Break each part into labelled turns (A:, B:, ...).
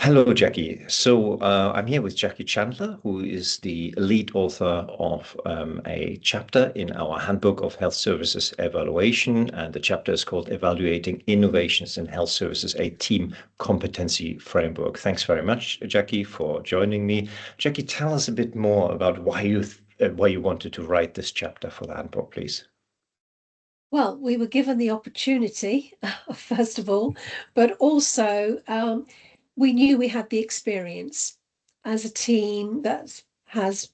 A: Hello, Jackie. I'm here with Jackie Chandler, who is the lead author of a chapter in our Handbook of Health Services Evaluation. And the chapter is called Evaluating Innovations in Health Services, a Team Competency Framework. Thanks very much, Jackie, for joining me. Jackie, tell us a bit more about why you wanted to write this chapter for the Handbook, please.
B: Well, we were given the opportunity, first of all, but also we knew we had the experience as a team that has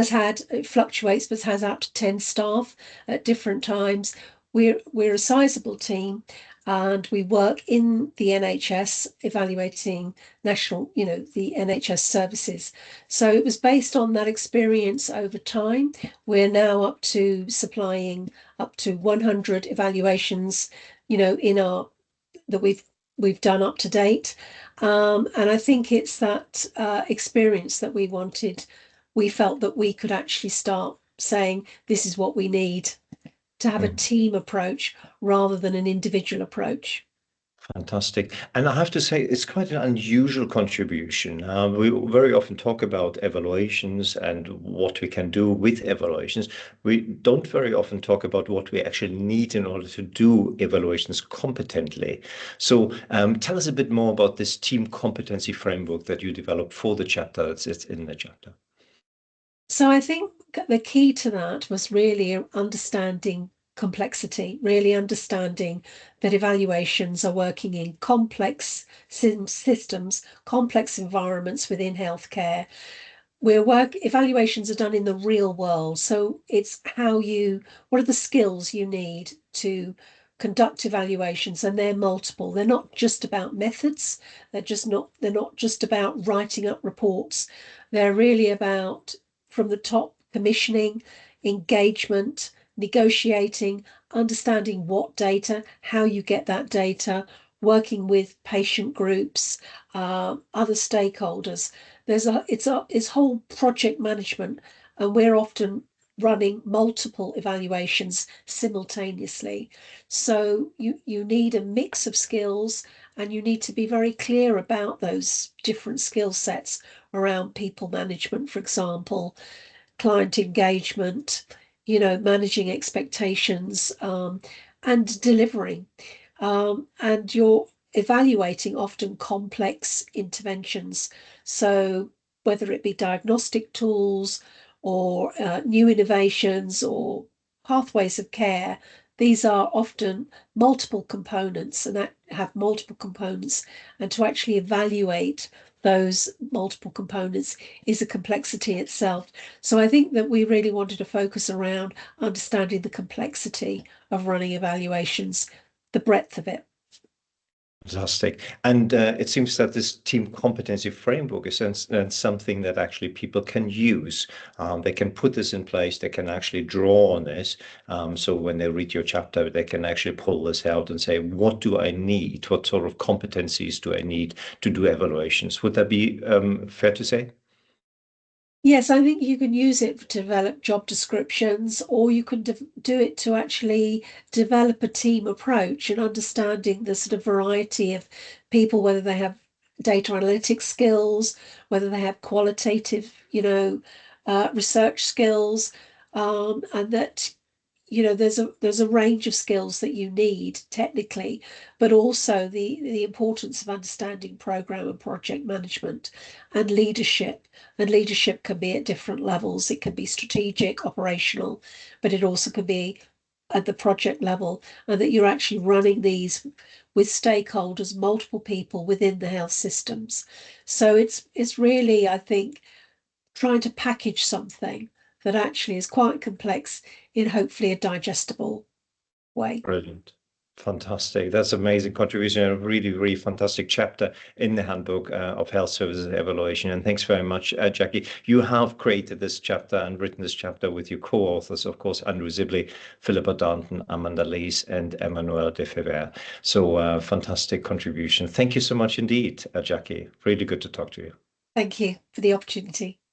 B: had, it fluctuates, but has up to 10 staff at different times. We're a sizable team and we work in the NHS evaluating the NHS services. So it was based on that experience over time. We're now up to supplying up to 100 evaluations, in our that we've done up to date. And I think it's that experience that we wanted. We felt that we could actually start saying this is what we need to have a team approach rather than an individual approach.
A: Fantastic. And I have to say, it's quite an unusual contribution. We very often talk about evaluations and what we can do with evaluations. We don't very often talk about what we actually need in order to do evaluations competently. Tell us a bit more about this team competency framework that you developed for the chapter that's in the chapter.
B: So I think the key to that was really understanding complexity, really understanding that evaluations are working in complex systems, complex environments within healthcare. Evaluations are done in the real world. So it's what are the skills you need to conduct evaluations, and they're multiple. They're not just about methods. They're not just about writing up reports. They're really about from the top commissioning, engagement, negotiating, understanding what data, how you get that data, working with patient groups, other stakeholders. It's whole project management, and we're often running multiple evaluations simultaneously. So you need a mix of skills, and you need to be very clear about those different skill sets around people management, for example, client engagement, managing expectations, and delivering. And you're evaluating often complex interventions. So whether it be diagnostic tools or new innovations or pathways of care, these are often multiple components and that have multiple components. And to actually evaluate those multiple components is a complexity itself. So I think that we really wanted to focus around understanding the complexity of running evaluations, the breadth of it.
A: Fantastic. And it seems that this team competency framework is something that actually people can use. They can put this in place, they can actually draw on this. So when they read your chapter, they can actually pull this out and say, what do I need? What sort of competencies do I need to do evaluations? Would that be fair to say?
B: Yes, I think you can use it to develop job descriptions, or you can do it to actually develop a team approach and understanding the sort of variety of people, whether they have data analytics skills, whether they have qualitative, research skills, and that there's a range of skills that you need technically, but also the importance of understanding program and project management and leadership. And leadership can be at different levels. It can be strategic, operational, but it also can be at the project level, and that you're actually running these with stakeholders, multiple people within the health systems. So it's really, I think, trying to package something that actually is quite complex in hopefully a digestible way.
A: Brilliant. Fantastic. That's amazing contribution. A really, really fantastic chapter in the Handbook of Health Services Evaluation. And thanks very much, Jackie. You have created this chapter and written this chapter with your co-authors, of course, Andrew Sibley, Philippa Darnton, Amanda Lees, and Emmanuel de Fever. Fantastic contribution. Thank you so much indeed, Jackie. Really good to talk to you.
B: Thank you for the opportunity.